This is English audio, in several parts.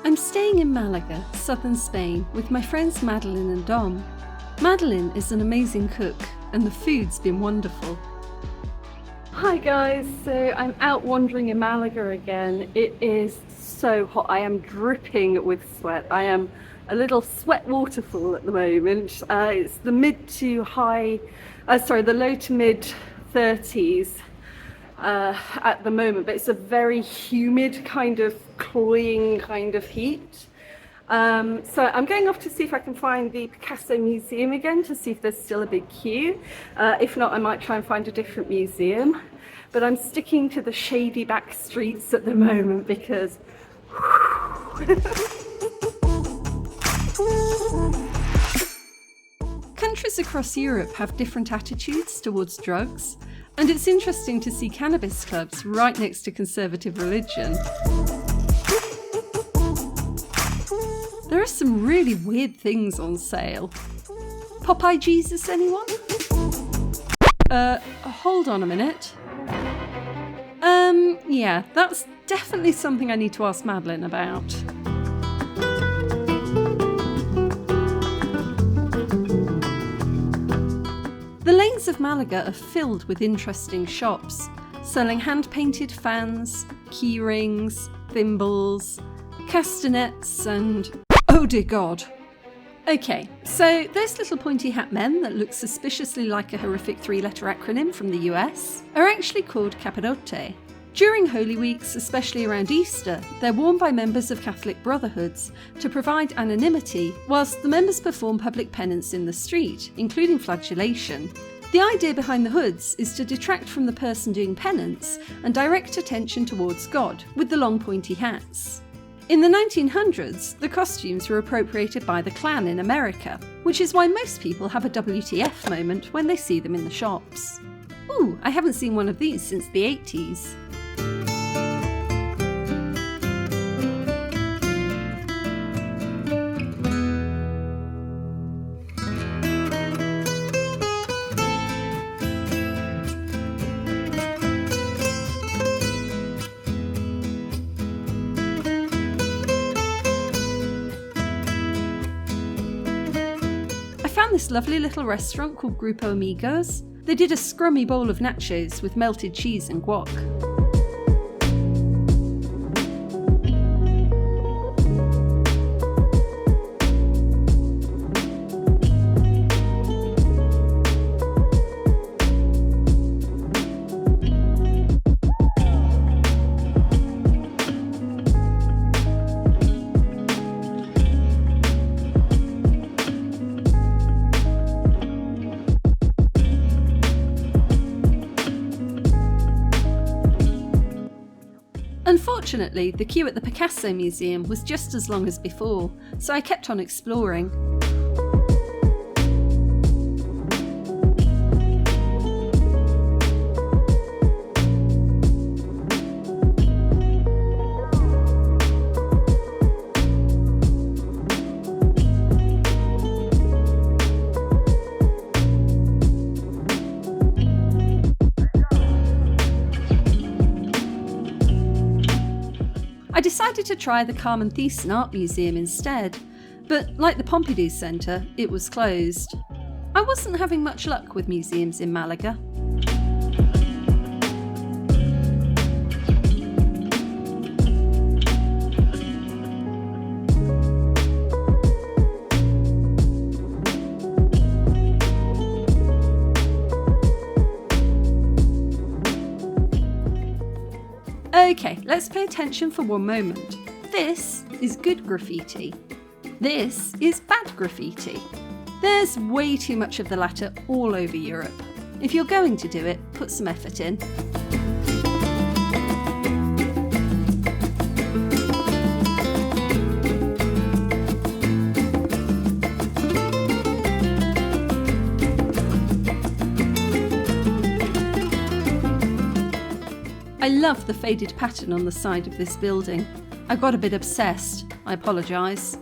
I'm staying in Malaga, southern Spain, with my friends Madeline and Dom. Madeline is an amazing cook, and the food's been wonderful. Hi guys, so I'm out wandering in Malaga again. It is so hot. I am dripping with sweat. I am a little sweat waterfall at the moment. It's the low to mid 30s at the moment, but it's a very humid kind of cloying kind of heat. So I'm going off to see if I can find the Picasso Museum again, to see if there's still a big queue. If not, I might try and find a different museum. But I'm sticking to the shady back streets at the moment because countries across Europe have different attitudes towards drugs, and it's interesting to see cannabis clubs right next to conservative religion. There are some really weird things on sale. Popeye Jesus, anyone? Hold on a minute. Yeah, that's definitely something I need to ask Madeline about. The lanes of Malaga are filled with interesting shops, selling hand-painted fans, key rings, thimbles, castanets and... oh dear God. Okay, so those little pointy hat men that look suspiciously like a horrific 3-letter acronym from the US are actually called capirote. During Holy Weeks, especially around Easter, they're worn by members of Catholic brotherhoods to provide anonymity whilst the members perform public penance in the street, including flagellation. The idea behind the hoods is to detract from the person doing penance and direct attention towards God with the long pointy hats. In the 1900s, the costumes were appropriated by the Klan in America, which is why most people have a WTF moment when they see them in the shops. Ooh, I haven't seen one of these since the 80s. This lovely little restaurant called Grupo Amigos. They did a scrummy bowl of nachos with melted cheese and guac. Unfortunately, the queue at the Picasso Museum was just as long as before, so I kept on exploring. I decided to try the Carmen Thyssen Art Museum instead, but like the Pompidou Centre, it was closed. I wasn't having much luck with museums in Malaga. Okay, let's pay attention for one moment. This is good graffiti. This is bad graffiti. There's way too much of the latter all over Europe. If you're going to do it, put some effort in. I love the faded pattern on the side of this building. I got a bit obsessed. I apologise.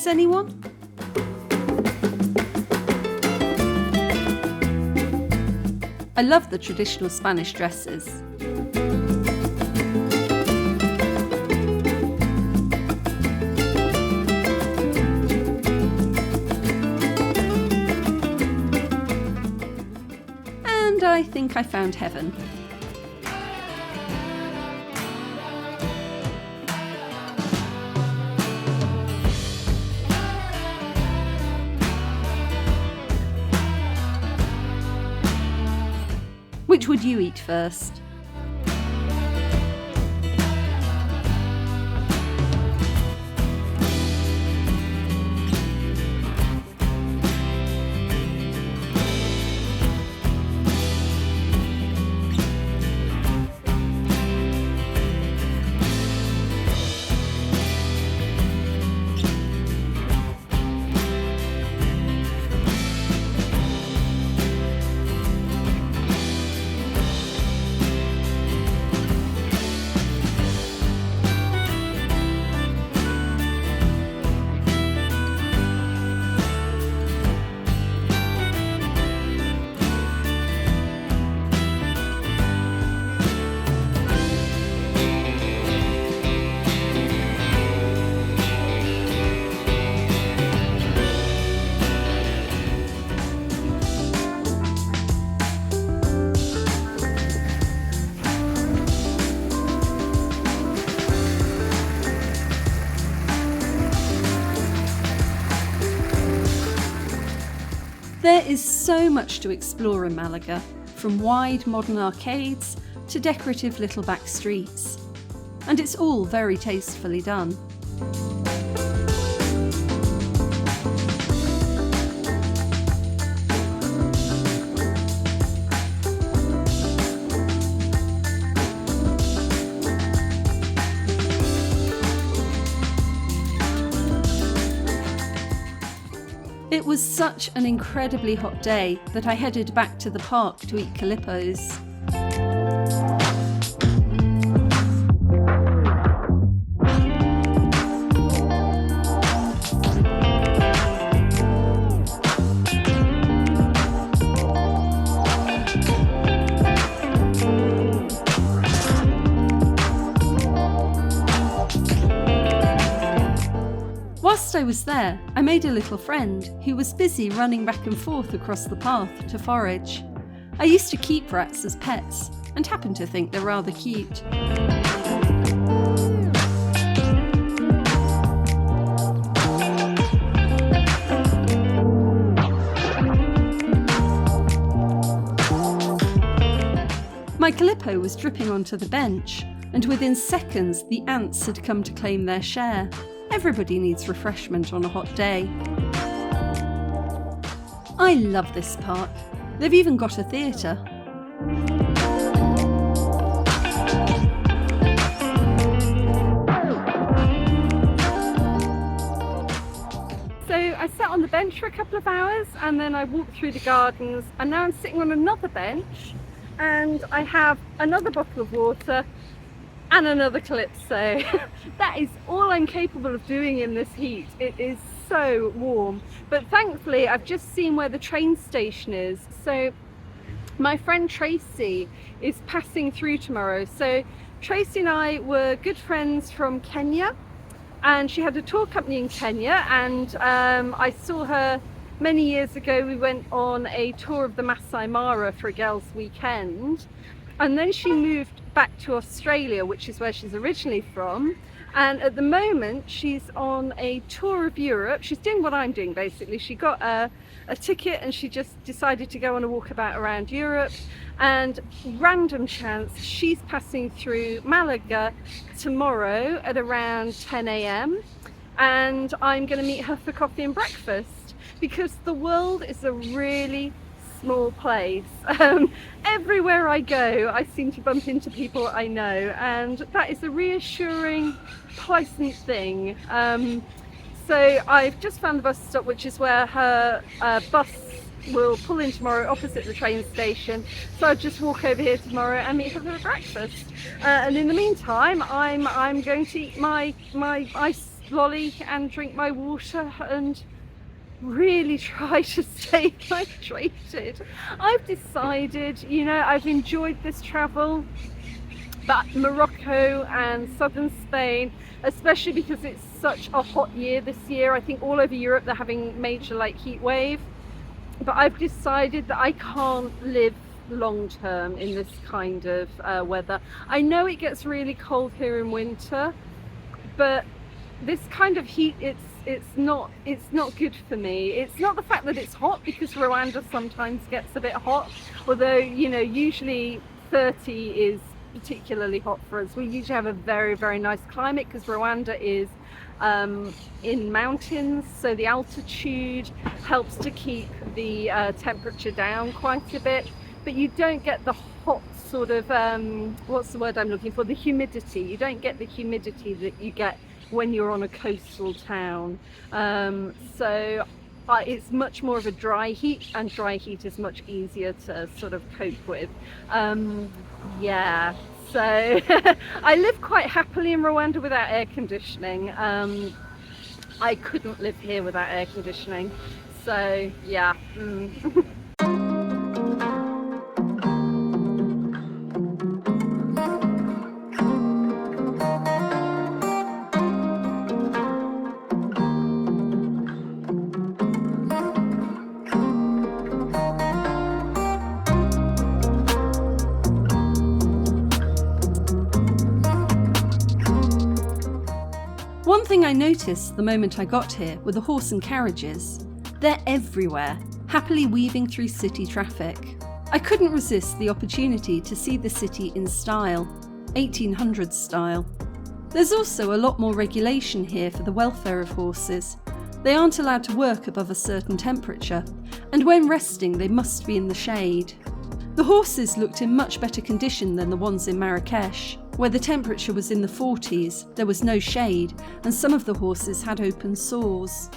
Outfits, anyone? I love the traditional Spanish dresses. And I think I found heaven. Which would you eat first? There is so much to explore in Malaga, from wide modern arcades to decorative little back streets. And it's all very tastefully done. It was such an incredibly hot day that I headed back to the park to eat calipos. Whilst I was there, I made a little friend who was busy running back and forth across the path to forage. I used to keep rats as pets and happen to think they're rather cute. My calippo was dripping onto the bench, and within seconds the ants had come to claim their share. Everybody needs refreshment on a hot day. I love this park. They've even got a theatre. So I sat on the bench for a couple of hours and then I walked through the gardens, and now I'm sitting on another bench and I have another bottle of water and another calypso. That is all I'm capable of doing in this heat. It is so warm, but thankfully I've just seen where the train station is. So my friend Tracy is passing through tomorrow. So Tracy and I were good friends from Kenya, and she had a tour company in Kenya, and I saw her many years ago. We went on a tour of the Masai Mara for a girls' weekend, and then she moved back to Australia, which is where she's originally from, and at the moment she's on a tour of Europe. She's doing what I'm doing basically. She got a ticket and she just decided to go on a walkabout around Europe, and random chance she's passing through Malaga tomorrow at around 10 a.m. and I'm going to meet her for coffee and breakfast, because the world is a really small place. Everywhere I go I seem to bump into people I know, and that is a reassuring, pleasant thing. So I've just found the bus stop, which is where her bus will pull in tomorrow, opposite the train station. So I'll just walk over here tomorrow and meet her for breakfast. And in the meantime, I'm going to eat my lolly and drink my water and really try to stay hydrated. I've decided, I've enjoyed this travel, but Morocco and southern Spain, especially because it's such a hot year this year, I think all over Europe they're having major heat wave, but I've decided that I can't live long term in this kind of weather. I know it gets really cold here in winter, but this kind of heat, it's not good for me. It's not the fact that it's hot, because Rwanda sometimes gets a bit hot, although usually 30 is particularly hot for us. We usually have a very, very nice climate because Rwanda is in mountains, so the altitude helps to keep the temperature down quite a bit, but you don't get the hot sort of what's the word I'm looking for, the humidity. You don't get the humidity that you get when you're on a coastal town, so it's much more of a dry heat, and dry heat is much easier to sort of cope with. Yeah, so I live quite happily in Rwanda without air conditioning. I couldn't live here without air conditioning, so yeah. One thing I noticed the moment I got here were the horse and carriages. They're everywhere, happily weaving through city traffic. I couldn't resist the opportunity to see the city in style, 1800s style. There's also a lot more regulation here for the welfare of horses. They aren't allowed to work above a certain temperature, and when resting they must be in the shade. The horses looked in much better condition than the ones in Marrakesh, where the temperature was in the 40s, there was no shade, and some of the horses had open sores.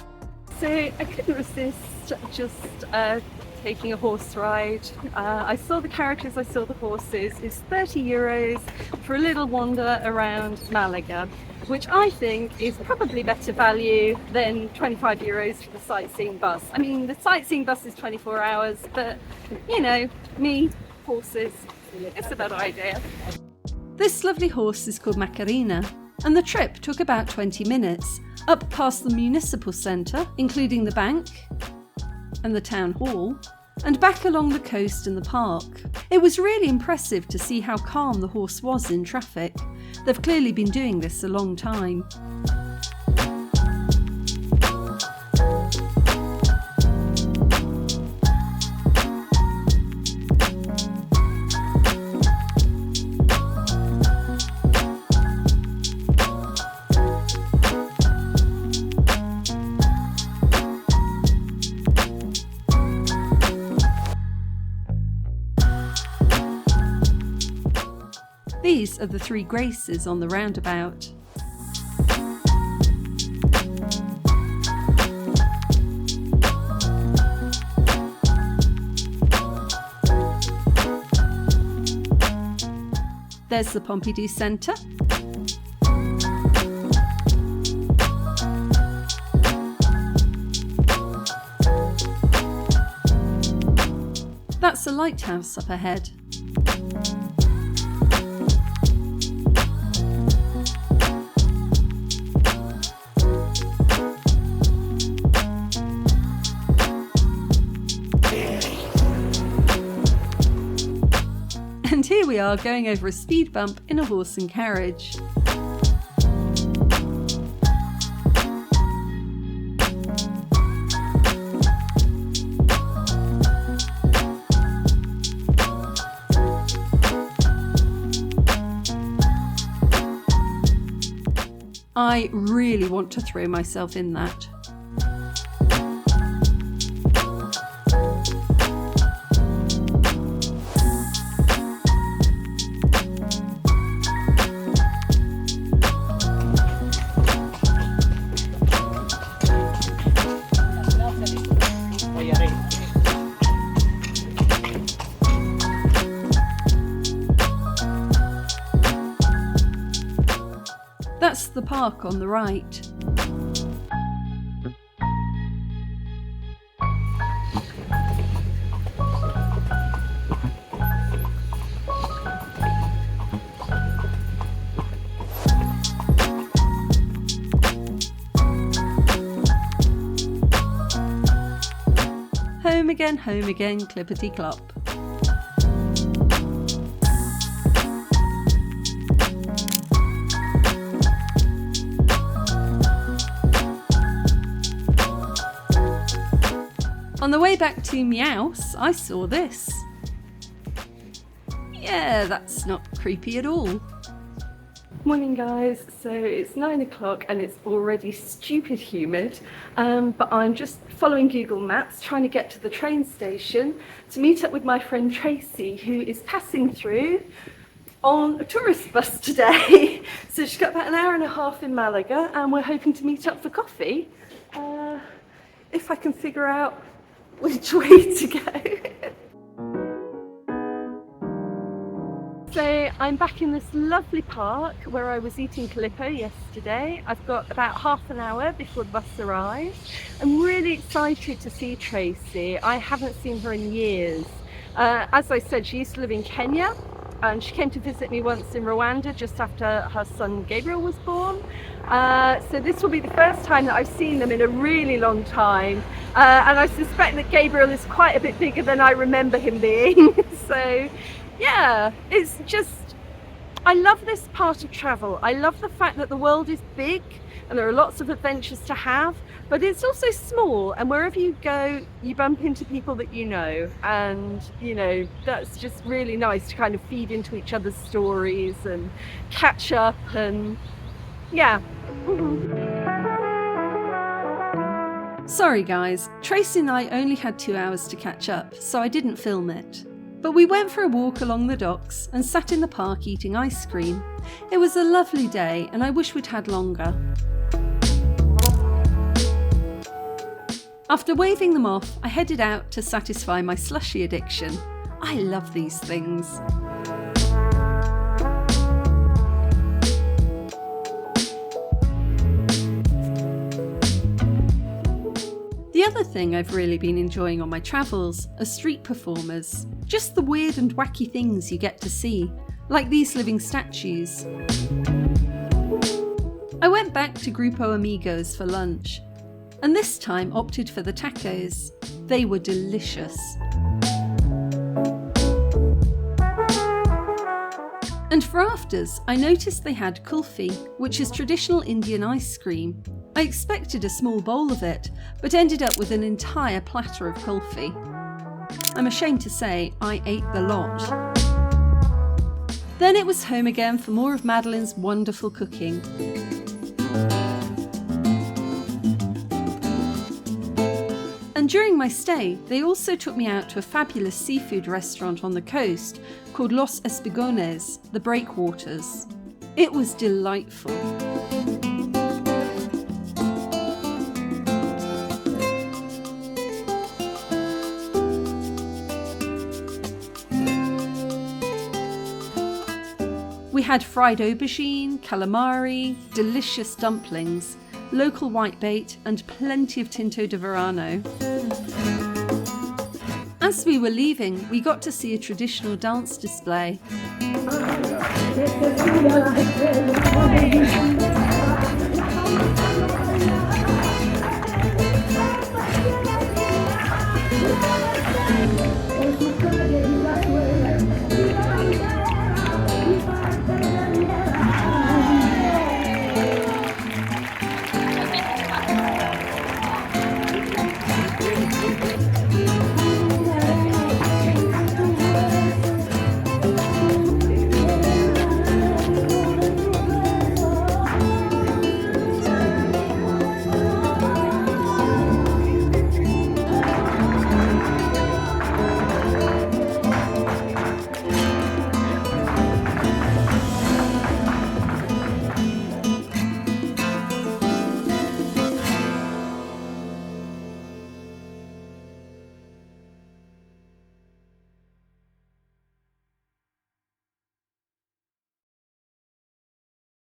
So I couldn't resist just taking a horse ride. I saw the carriages, I saw the horses. It's €30 for a little wander around Malaga, which I think is probably better value than €25 for the sightseeing bus. I mean, the sightseeing bus is 24 hours, but me, horses, it's a better idea. This lovely horse is called Macarena, and the trip took about 20 minutes, up past the municipal centre, including the bank and the town hall, and back along the coast and the park. It was really impressive to see how calm the horse was in traffic. They've clearly been doing this a long time. These are the three graces on the roundabout. There's the Pompidou Centre. That's a lighthouse up ahead. And here we are going over a speed bump in a horse and carriage. I really want to throw myself in that. That's the park on the right. home again, clippity clop. On the way back to Meows, I saw this. Yeah, that's not creepy at all. Morning guys, so it's 9 o'clock and it's already stupid humid, but I'm just following Google Maps trying to get to the train station to meet up with my friend Tracy, who is passing through on a tourist bus today. So she's got about an hour and a half in Malaga and we're hoping to meet up for coffee, if I can figure out which way to go. So I'm back in this lovely park where I was eating Calippo yesterday. I've got about half an hour before the bus arrives. I'm really excited to see Tracy. I haven't seen her in years. As I said, she used to live in Kenya and she came to visit me once in Rwanda just after her son Gabriel was born. So this will be the first time that I've seen them in a really long time. And I suspect that Gabriel is quite a bit bigger than I remember him being. So yeah, it's just, I love this part of travel. I love the fact that the world is big and there are lots of adventures to have, but it's also small, and wherever you go, you bump into people that you know, and you know, that's just really nice to kind of feed into each other's stories and catch up, and yeah. Sorry guys, Tracy and I only had 2 hours to catch up, so I didn't film it. But we went for a walk along the docks and sat in the park eating ice cream. It was a lovely day and I wish we'd had longer. After waving them off, I headed out to satisfy my slushy addiction. I love these things. The other thing I've really been enjoying on my travels are street performers. Just the weird and wacky things you get to see, like these living statues. I went back to Grupo Amigos for lunch, and this time opted for the tacos. They were delicious. And for afters, I noticed they had kulfi, which is traditional Indian ice cream. I expected a small bowl of it, but ended up with an entire platter of kulfi. I'm ashamed to say I ate the lot. Then it was home again for more of Madeline's wonderful cooking. And during my stay, they also took me out to a fabulous seafood restaurant on the coast called Los Espigones, the Breakwaters. It was delightful. We had fried aubergine, calamari, delicious dumplings, local whitebait and plenty of tinto de verano. As we were leaving, we got to see a traditional dance display.